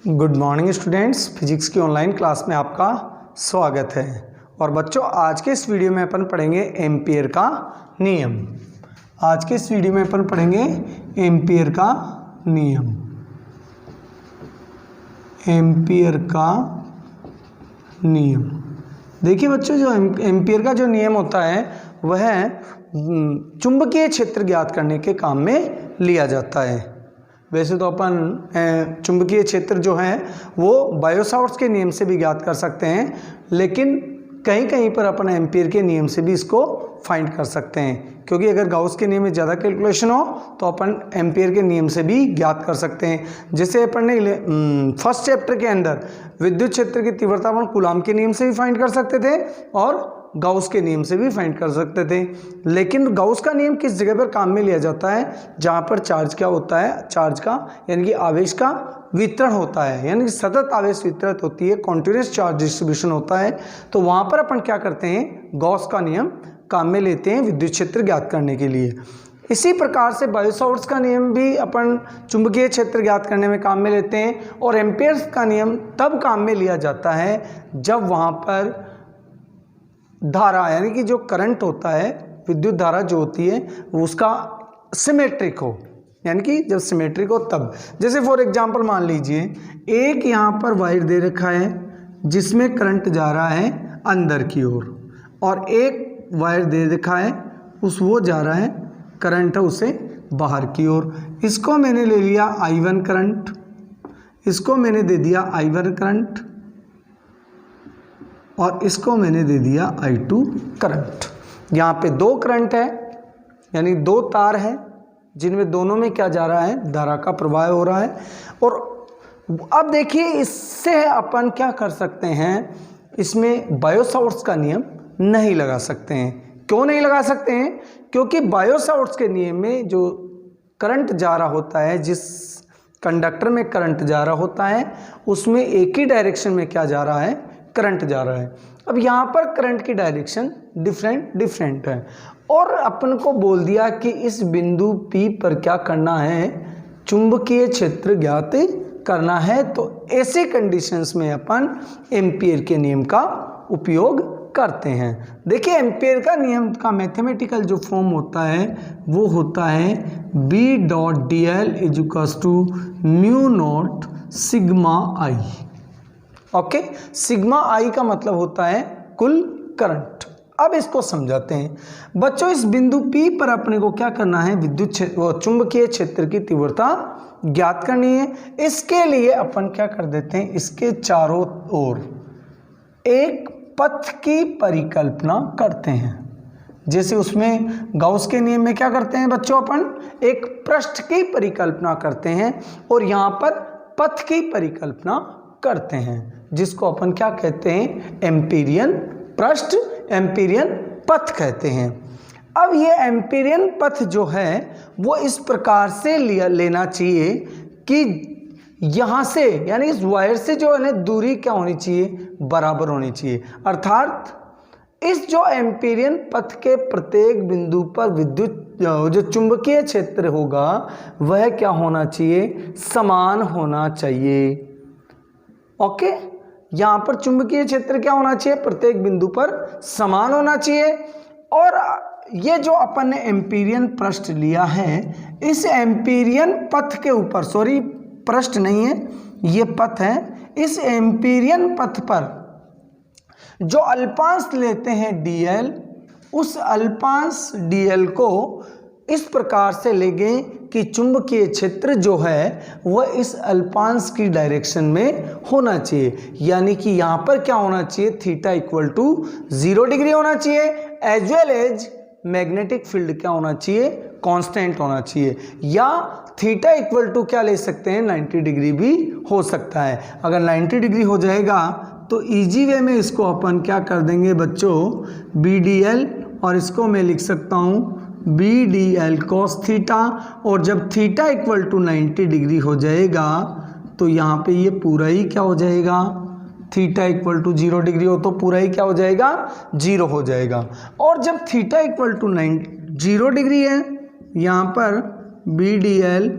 Good morning students, physics की online class में आपका स्वागत है। और बच्चों, आज के इस वीडियो में अपन पढ़ेंगे एम्पियर का नियम। आज के इस वीडियो में अपन पढ़ेंगे एम्पियर का नियम। एम्पियर का नियम, देखिए बच्चों, जो एम्पियर का जो नियम होता है वह चुंबकीय क्षेत्र ज्ञात करने के काम में लिया जाता है। वैसे तो अपन चुंबकीय क्षेत्र जो है वो बायो-सावर्ट्स के नियम से भी ज्ञात कर सकते हैं, लेकिन कहीं कहीं पर अपन एम्पियर के नियम से भी इसको फाइंड कर सकते हैं, क्योंकि अगर गाउस के नियम में ज़्यादा कैलकुलेशन हो तो अपन एम्पियर के नियम से भी ज्ञात कर सकते हैं। जैसे अपन ने फर्स्ट चैप्टर के अंदर विद्युत क्षेत्र की तीव्रता अपन कूलाम के नियम से भी फाइंड कर सकते थे और गाउस के नियम से भी फाइंड कर सकते थे। लेकिन गाउस का नियम किस जगह पर काम में लिया जाता है? जहाँ पर चार्ज क्या होता है, चार्ज का यानी कि आवेश का वितरण होता है, यानी कि सतत आवेश वितरित होती है, कॉन्टिन्यूस चार्ज डिस्ट्रीब्यूशन होता है। तो वहाँ पर अपन क्या करते हैं, गॉस का नियम काम में लेते हैं विद्युत क्षेत्र ज्ञात करने के लिए। इसी प्रकार से बायो-सावर्ट्स का नियम भी अपन चुंबकीय क्षेत्र ज्ञात करने में काम में लेते हैं। और एम्पियर का नियम तब काम में लिया जाता है जब वहाँ पर धारा यानी कि जो करंट होता है, विद्युत धारा जो होती है उसका सिमेट्रिक हो, यानी कि जब सिमेट्रिक हो तब। जैसे फॉर एग्जांपल मान लीजिए एक यहाँ पर वायर दे रखा है जिसमें करंट जा रहा है अंदर की ओर, और एक वायर दे रखा है वो जा रहा है, करंट है उसे बाहर की ओर। इसको मैंने ले लिया I1 करंट, इसको मैंने दे दिया I1 करंट, और इसको मैंने दे दिया I2 करंट। यहाँ पे दो करंट है, यानी दो तार है जिनमें दोनों में क्या जा रहा है, धारा का प्रवाह हो रहा है। और अब देखिए इससे अपन क्या कर सकते हैं, इसमें बायो-सावर्ट्स का नियम नहीं लगा सकते हैं। क्यों नहीं लगा सकते हैं? क्योंकि बायो-सावर्ट्स के नियम में जो करंट जा रहा होता है, जिस कंडक्टर में करंट जा रहा होता है उसमें एक ही डायरेक्शन में क्या जा रहा है, करंट जा रहा है। अब यहाँ पर करंट की डायरेक्शन डिफरेंट है, और अपन को बोल दिया कि इस बिंदु P पर क्या करना है, चुंबकीय क्षेत्र ज्ञात करना है। तो ऐसे कंडीशंस में अपन एम्पियर के नियम का उपयोग करते हैं। देखिए एम्पियर का नियम का मैथमेटिकल जो फॉर्म होता है वो होता है B.dl = μ0 sigma I। Okay, sigma I का मतलब होता है कुल करंट। अब इसको समझाते हैं बच्चों। इस बिंदु P पर अपने को क्या करना है, विद्युत क्षेत्र चुंबकीय क्षेत्र की तीव्रता ज्ञात करनी है। इसके लिए अपन क्या कर देते हैं, इसके चारों ओर एक पथ की परिकल्पना करते हैं। जैसे उसमें गाउस के नियम में क्या करते हैं बच्चों, अपन एक पृष्ठ की परिकल्पना करते हैं और यहाँ पर पथ की परिकल्पना करते हैं, जिसको अपन क्या कहते हैं, एम्पीरियन पृष्ठ, एम्पीरियन पथ कहते हैं। अब ये एम्पीरियन पथ जो है वो इस प्रकार से लेना चाहिए कि यहाँ से यानी इस वायर से जो है ना दूरी क्या होनी चाहिए, बराबर होनी चाहिए। अर्थात इस जो एम्पीरियन पथ के प्रत्येक बिंदु पर विद्युत जो चुंबकीय क्षेत्र होगा वह क्या होना चाहिए, समान होना चाहिए। ओके, यहाँ पर चुंबकीय क्षेत्र क्या होना चाहिए, प्रत्येक बिंदु पर समान होना चाहिए। और ये जो अपन ने एम्पीरियन पृष्ठ लिया है, इस एम्पीरियन पथ के ऊपर, सॉरी पृष्ठ नहीं है ये पथ है, इस एम्पीरियन पथ पर जो अल्पांश लेते हैं dl, उस अल्पांश dl को इस प्रकार से लेंगे कि चुंबकीय क्षेत्र जो है वह इस अल्पांश की डायरेक्शन में होना चाहिए। यानी कि यहाँ पर क्या होना चाहिए, थीटा = 0 डिग्री होना चाहिए, as well as magnetic field क्या होना चाहिए, कांस्टेंट होना चाहिए। या थीटा = क्या ले सकते हैं, 90 डिग्री भी हो सकता है। अगर 90 डिग्री हो जाएगा तो इजी वे में इसको अपन क्या कर देंगे बच्चों, BDL, और इसको मैं लिख सकता हूँ BDL cos थीटा। और जब थीटा = 90 डिग्री हो जाएगा तो यहाँ पे ये पूरा ही क्या हो जाएगा, थीटा = 0 डिग्री हो तो पूरा ही क्या हो जाएगा, 0 हो जाएगा। और जब थीटा = 0 डिग्री है, यहाँ पर BDL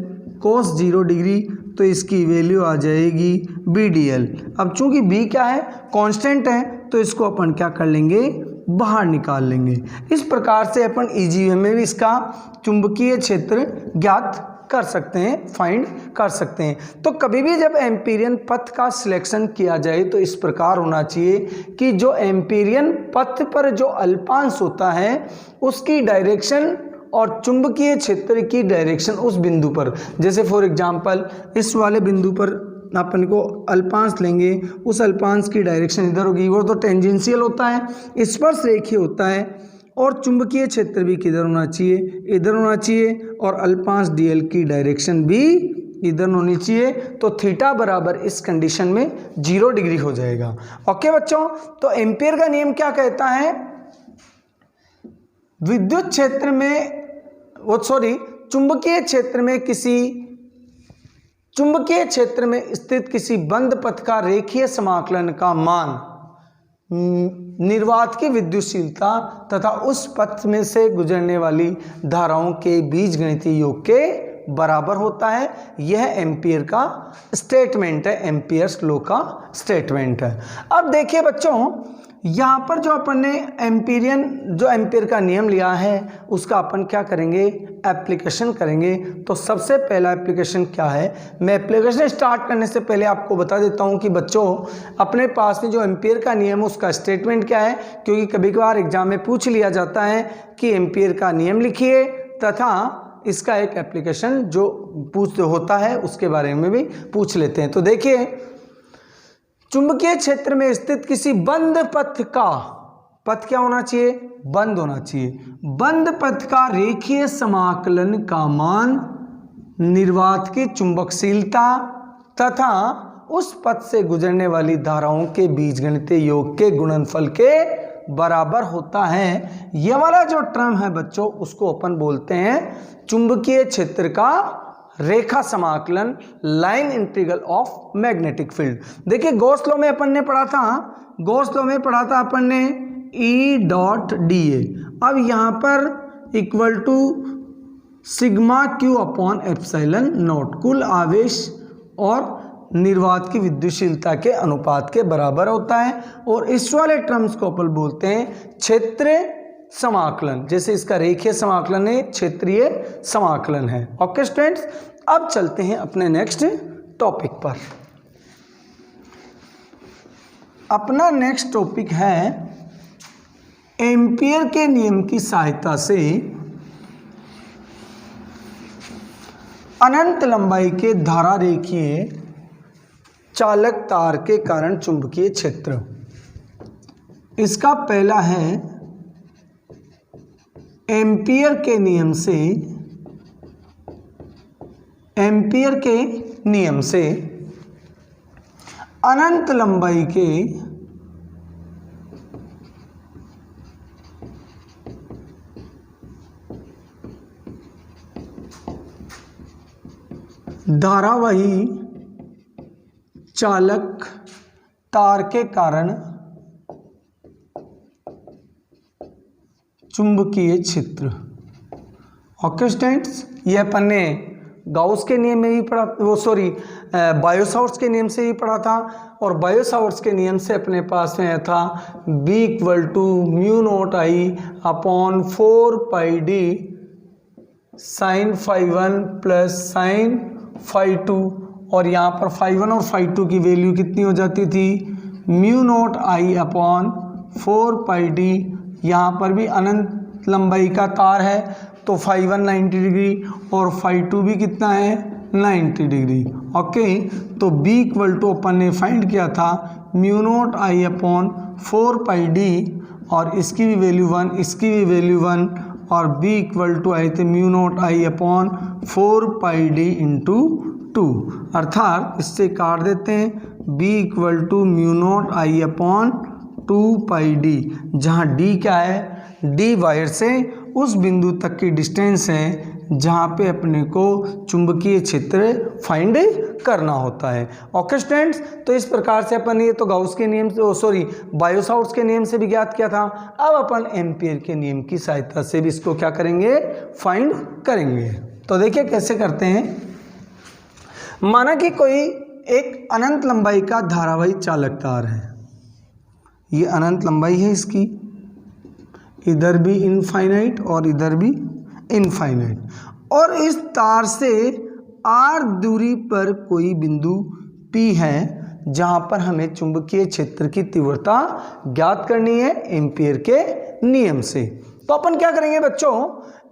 cos 0 डिग्री, तो इसकी वैल्यू आ जाएगी BDL। अब चूंकि B क्या है, कांस्टेंट है, तो इसको अपन क्या कर लेंगे, बाहर निकाल लेंगे। इस प्रकार से अपन इजी वे में भी इसका चुंबकीय क्षेत्र ज्ञात कर सकते हैं, फाइंड कर सकते हैं। तो कभी भी जब एम्पीरियन पथ का सिलेक्शन किया जाए तो इस प्रकार होना चाहिए कि जो एम्पीरियन पथ पर जो अल्पांश होता है उसकी डायरेक्शन और चुंबकीय क्षेत्र की डायरेक्शन उस बिंदु पर, जैसे फॉर एग्जांपल इस वाले बिंदु पर अपन को अल्पांश लेंगे, उस अल्पांश की डायरेक्शन इधर होगी, वो तो टेंजेंशियल होता है, स्पर्श रेखीय होता है, और चुंबकीय क्षेत्र भी किधर होना चाहिए, इधर होना चाहिए, और अल्पांश DL की डायरेक्शन भी इधर होनी चाहिए। तो थीटा बराबर इस कंडीशन में 0 डिग्री हो जाएगा। ओके बच्चों, तो एम्पियर का नियम क्या कहता है, विद्युत क्षेत्र में चुंबकीय क्षेत्र में स्थित किसी बंद पथ का रेखीय समाकलन का मान निर्वात की विद्युतशीलता तथा उस पथ में से गुजरने वाली धाराओं के बीजगणितीय योग के बराबर होता है। यह एम्पियर का स्टेटमेंट है, एम्पियर्स लॉ का स्टेटमेंट है। अब देखिए बच्चों, यहाँ पर जो अपन ने एम्पियर का नियम लिया है उसका अपन क्या करेंगे, एप्लीकेशन करेंगे। तो सबसे पहला एप्लीकेशन क्या है, मैं एप्लीकेशन स्टार्ट करने से पहले आपको बता देता हूँ कि बच्चों अपने पास में जो एम्पियर का नियम है उसका स्टेटमेंट क्या है, क्योंकि कभी कभार एग्जाम में पूछ लिया जाता है कि एम्पियर का नियम लिखिए तथा इसका एक एप्लीकेशन जो पूछ होता है उसके बारे में भी पूछ लेते हैं। तो देखिए, चुंबकीय क्षेत्र में स्थित किसी बंद पथ का, पथ क्या होना चाहिए, बंद होना चाहिए, बंद पथ का रेखीय समाकलन का मान निर्वात की चुंबकशीलता तथा उस पथ से गुजरने वाली धाराओं के बीजगणितीय योग के गुणनफल के बराबर होता है। यह वाला जो टर्म है बच्चों उसको अपन बोलते हैं चुंबकीय क्षेत्र का रेखा समाकलन, line integral of magnetic field. देखिए गॉस लॉ में अपन ने पढ़ा था, अपन ने E.dA। अब यहाँ पर equal to sigma q upon epsilon naught, कुल आवेश और निर्वात की विद्युतशीलता के अनुपात के बराबर होता है। और इस वाले टर्म्स को अपन बोलते हैं क्षेत्र समाकलन, जैसे इसका रेखीय समाकलन है, क्षेत्रीय समाकलन है। ओके स्टूडेंट्स, अब चलते हैं अपने नेक्स्ट टॉपिक पर। अपना नेक्स्ट टॉपिक है एम्पियर के नियम की सहायता से अनंत लंबाई के धारा रेखीय चालक तार के कारण चुंबकीय क्षेत्र। इसका पहला है एम्पियर के नियम से अनंत लंबाई के धारावाही चालक तार के कारण चुंबकीय क्षेत्र। ओके स्टूडेंट्स, ये अपन ने गाउस के नियम में भी पढ़ा, बायो-सावर्ट्स के नियम से भी पढ़ा था। और बायो-सावर्ट्स के नियम से अपने पास में था B equal to mu naught I upon 4 pi D sine phi 1 plus sine phi 2। और यहाँ पर फाई 1 और फाई 2 की वैल्यू कितनी हो जाती थी, mu naught I upon 4 pi D। यहाँ पर भी अनंत लंबाई का तार है तो फाई 1 90 डिग्री और फाई 2 भी कितना है 90 डिग्री। ओके, तो B इक्वल टू अपन ने फाइंड किया था mu naught I upon 4 pi D, और इसकी भी वैल्यू 1, इसकी भी वैल्यू 1, और B इक्वल टू आए थे mu naught I upon 4 pi D into 2। अर्थात इससे काट देते हैं, B equal to mu naught I upon 2 pi D, जहाँ D क्या है, D वायर से उस बिंदु तक की डिस्टेंस है जहाँ पे अपने को चुंबकीय क्षेत्र फाइंड करना होता है। ओके स्टूडेंट्स, तो इस प्रकार से अपन ये तो गाउस के नियम से बायो-सावर्ट्स के नियम से भी ज्ञात किया था। अब अपन एम्पियर के नियम की सहायता से भी इसको क्या करेंगे, फाइंड करेंगे। तो देखिए कैसे करते हैं। माना कि कोई एक अनंत लंबाई का धारावाही चालक तार है, ये अनंत लंबाई है इसकी, इधर भी इनफाइनाइट और इधर भी इनफाइनाइट, और इस तार से r दूरी पर कोई बिंदु P है जहां पर हमें चुंबकीय क्षेत्र की तीव्रता ज्ञात करनी है एम्पीयर के नियम से। तो अपन क्या करेंगे बच्चों,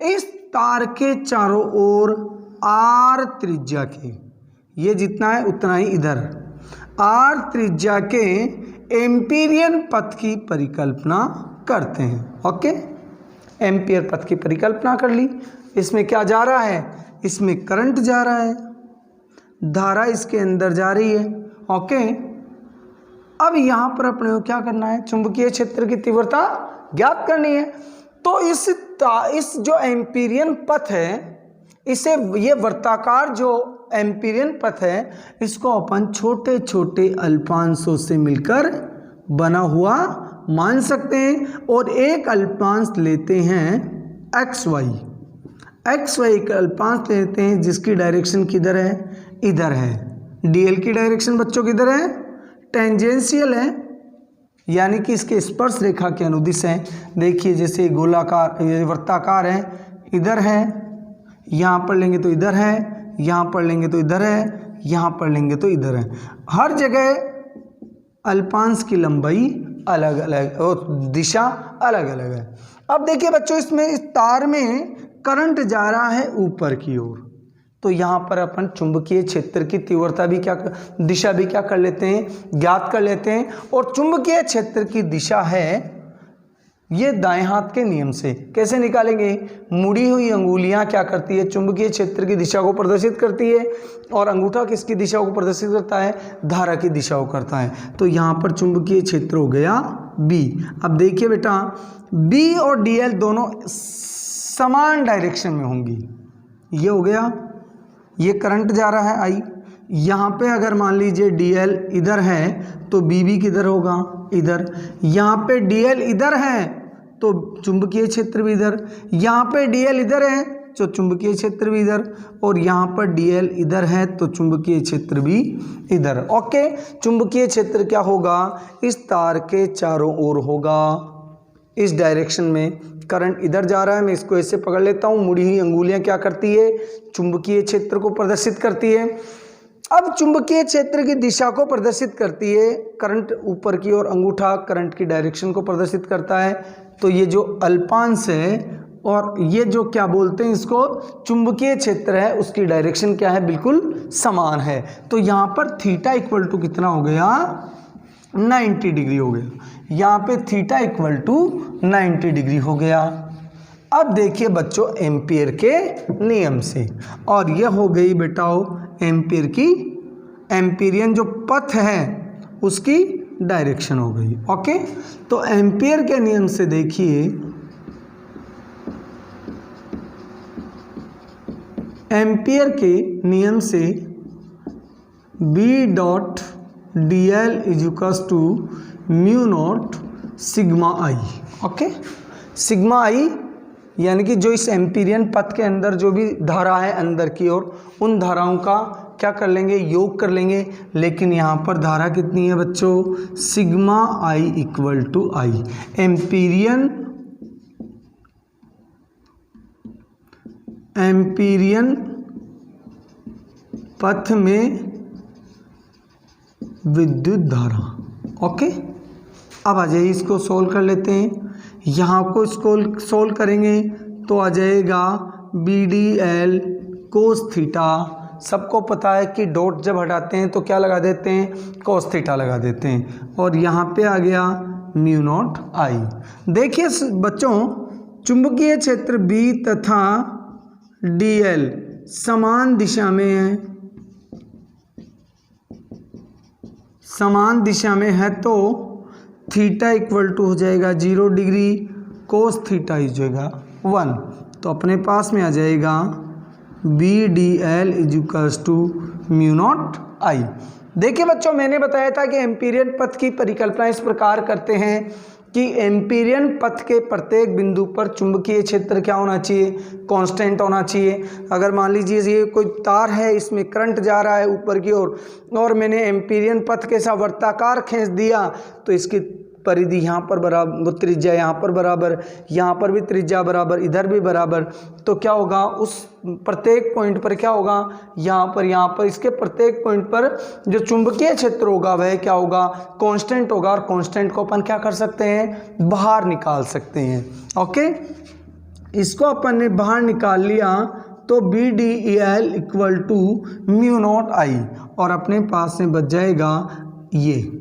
इस तार के चारों ओर r त्रिज्या के, ये जितना है उतना ही इधर, r त्रिज्या के एम्पीरियन पथ की परिकल्पना करते हैं। ओके, एम्पीयर पथ की परिकल्पना कर ली। इसमें क्या जा रहा है, इसमें करंट जा रहा है, धारा इसके अंदर जा रही है। ओके, अब यहां पर अपने को क्या करना है, चुंबकीय क्षेत्र की तीव्रता ज्ञात करनी है। तो इस जो एम्पीरियन पथ है, इसे ये वर्ताकार जो एम्पीरियन पथ है, इसको अपन छोटे छोटे अल्पांशों से मिलकर बना हुआ मान सकते हैं, और एक अल्पांश लेते हैं एक्स वाई का अल्पांश लेते हैं जिसकी डायरेक्शन किधर है, इधर है। डीएल की डायरेक्शन बच्चों किधर है, टेंजेंशियल है, यानी कि इसके स्पर्श रेखा के अनुदिश है। देखिए जैसे गोलाकार, ये वर्ताकार है, इधर है, यहाँ पर लेंगे तो इधर है, यहाँ पर लेंगे तो इधर है, यहाँ पर लेंगे तो इधर है। हर जगह अल्पांश की लंबाई अलग अलग और दिशा अलग अलग है। अब देखिए बच्चों, इसमें इस तार में करंट जा रहा है ऊपर की ओर, तो यहाँ पर अपन चुंबकीय क्षेत्र की तीव्रता भी क्या, दिशा भी क्या कर लेते हैं, ज्ञात कर लेते हैं। और चुंबकीय क्षेत्र की दिशा है ये दाएं हाथ के नियम से। कैसे निकालेंगे, मुड़ी हुई अंगुलियां क्या करती है, चुंबकीय क्षेत्र की दिशा को प्रदर्शित करती है, और अंगूठा किसकी दिशा को प्रदर्शित करता है, धारा की दिशा को करता है। तो यहाँ पर चुंबकीय क्षेत्र हो गया B। अब देखिए बेटा, B और DL दोनों समान डायरेक्शन में होंगी। ये हो गया, ये करंट जा रहा है I, यहाँ पे अगर मान लीजिए DL इधर है तो BB किधर होगा, इधर। यहाँ पे DL इधर है तो चुंबकीय क्षेत्र भी इधर, यहाँ पे DL इधर है तो चुंबकीय क्षेत्र भी इधर, और यहाँ पर DL इधर है तो चुंबकीय क्षेत्र भी इधर। ओके, चुंबकीय क्षेत्र क्या होगा, इस तार के चारों ओर होगा, इस डायरेक्शन में। करंट इधर जा रहा है, मैं इसको ऐसे पकड़ लेता हूँ, मुड़ी हुई अंगुलियां क्या करती है, चुंबकीय क्षेत्र को प्रदर्शित करती है। अब चुंबकीय क्षेत्र की दिशा को प्रदर्शित करती है, करंट ऊपर की और अंगूठा करंट की डायरेक्शन को प्रदर्शित करता है। तो ये जो अल्पांश है और ये जो क्या बोलते हैं इसको, चुंबकीय क्षेत्र है, उसकी डायरेक्शन क्या है, बिल्कुल समान है। तो यहाँ पर थीटा इक्वल टू कितना हो गया, 90 डिग्री हो गया। यहाँ पे थीटा इक्वल टू 90 डिग्री हो गया। अब देखिए बच्चों एम्पीयर के नियम से, और यह हो गई बेटाओ एम्पीयर की, एम्पीरियन जो पथ है उसकी डायरेक्शन हो गई। ओके, तो एम्पीयर के नियम से देखिए, एम्पीयर के नियम से B dot DL equals to mu naught sigma I। Okay, sigma I यानी कि जो इस एम्पीरियन पथ के अंदर जो भी धारा है अंदर की ओर, उन धाराओं का क्या कर लेंगे, योग कर लेंगे। लेकिन यहाँ पर धारा कितनी है बच्चों, sigma I equal to I। Amperian पथ में विद्युत धारा। ओके, अब आ जाइए इसको सोल्व कर लेते हैं। यहाँ को इसको सोल्व करेंगे तो आ जाएगा BDL कोस थीटा। सबको पता है कि डॉट जब हटाते हैं तो क्या लगा देते हैं, कोस थीटा लगा देते हैं, और यहाँ पे आ गया म्यू नॉट I। देखिए बच्चों, चुंबकीय क्षेत्र B तथा DL समान दिशा में है, समान दिशा में है, तो थीटा इक्वल टू हो जाएगा 0 डिग्री, कोस थीटा हो जाएगा 1। तो अपने पास में आ जाएगा BDL equals to mu naught I। देखिए बच्चों, मैंने बताया था कि एम्पीरियन पथ की परिकल्पना इस प्रकार करते हैं कि एम्पीरियन पथ के प्रत्येक बिंदु पर चुंबकीय क्षेत्र क्या होना चाहिए, कांस्टेंट होना चाहिए। अगर मान लीजिए ये कोई तार है, इसमें करंट जा रहा है ऊपर की ओर और मैंने एम्पीरियन पथ के साथ वर्ताकार खींच दिया तो इसकी परिधि यहाँ पर बराबर, त्रिज्या यहाँ पर बराबर, यहाँ पर भी त्रिज्या बराबर, इधर भी बराबर, तो क्या होगा उस प्रत्येक पॉइंट पर क्या होगा, यहाँ पर इसके प्रत्येक पॉइंट पर जो चुंबकीय क्षेत्र होगा वह क्या होगा, कांस्टेंट होगा। और कांस्टेंट को अपन क्या कर सकते हैं, बाहर निकाल सकते हैं। ओके, इसको अपन ने बाहर निकाल लिया तो BDEL equal to mu naught I और अपने पास में बच जाएगा ये।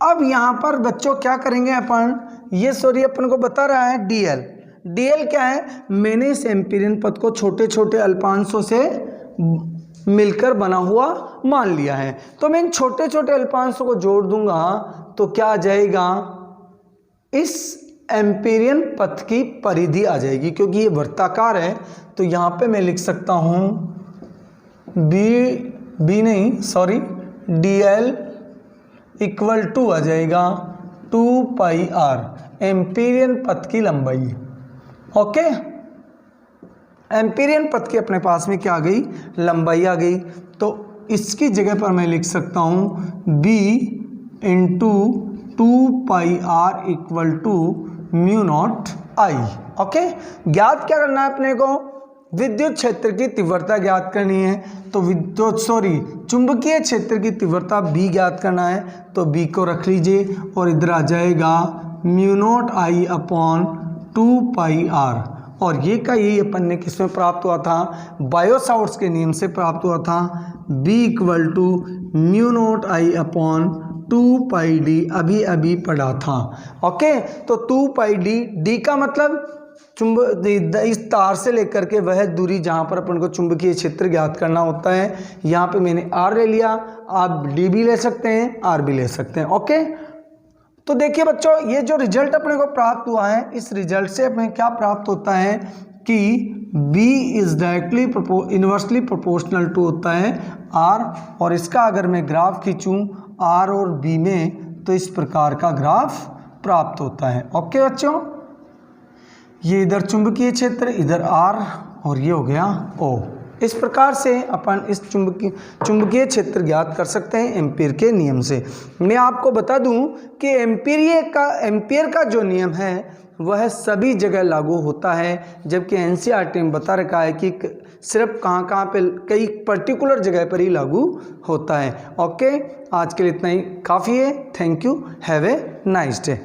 अब यहाँ पर बच्चों क्या करेंगे अपन, ये सॉरी अपन को बता रहा है DL क्या है, मैंने इस एम्पीरियन पथ को छोटे छोटे अल्पांशों से मिलकर बना हुआ मान लिया है। तो मैं इन छोटे छोटे अल्पांशों को जोड़ दूंगा तो क्या आ जाएगा, इस एम्पीरियन पथ की परिधि आ जाएगी। क्योंकि ये वृत्ताकार है तो यहाँ पे मैं लिख सकता हूँ DL इक्वल टू आ जाएगा 2πr, एम्पीरियन पथ की लंबाई। ओके, एम्पीरियन पथ की अपने पास में क्या आ गई, लंबाई आ गई। तो इसकी जगह पर मैं लिख सकता हूँ B into 2πr equal to mu naught I. ओके, ज्ञात क्या करना है अपने को, विद्युत क्षेत्र की तीव्रता ज्ञात करनी है। तो चुंबकीय क्षेत्र की तीव्रता B ज्ञात करना है तो B को रख लीजिए और इधर आ जाएगा mu naught I upon 2πr। और ये का यही अपन ने किसमें प्राप्त हुआ था, बायो-सावर्ट्स के नियम से प्राप्त हुआ था, B equal to mu naught I upon 2πd, अभी पढ़ा था। ओके, तो 2πd, D का मतलब इस तार से लेकर के वह दूरी जहाँ पर अपन को चुंबकीय क्षेत्र ज्ञात करना होता है। यहाँ पे मैंने R ले लिया, आप D भी ले सकते हैं, R भी ले सकते हैं। ओके, तो देखिए बच्चों, ये जो रिजल्ट अपने को प्राप्त हुआ है, इस रिजल्ट से अपने क्या प्राप्त होता है कि B is directly inversely proportional to होता है R। और इसका अगर मैं ग्राफ खींचूँ R और B में तो इस प्रकार का ग्राफ प्राप्त होता है। ओके बच्चों, ये इधर चुंबकीय क्षेत्र, इधर R और ये हो गया O। इस प्रकार से अपन इस चुंबकीय क्षेत्र ज्ञात कर सकते हैं एम्पीयर के नियम से। मैं आपको बता दूं कि एम्पीयर का जो नियम है वह सभी जगह लागू होता है, जबकि NCERT में बता रखा है कि सिर्फ कहाँ पे, कई पर्टिकुलर जगह पर ही लागू होता है। ओके, आज के लिए इतना ही काफ़ी है। Thank you, have a nice day.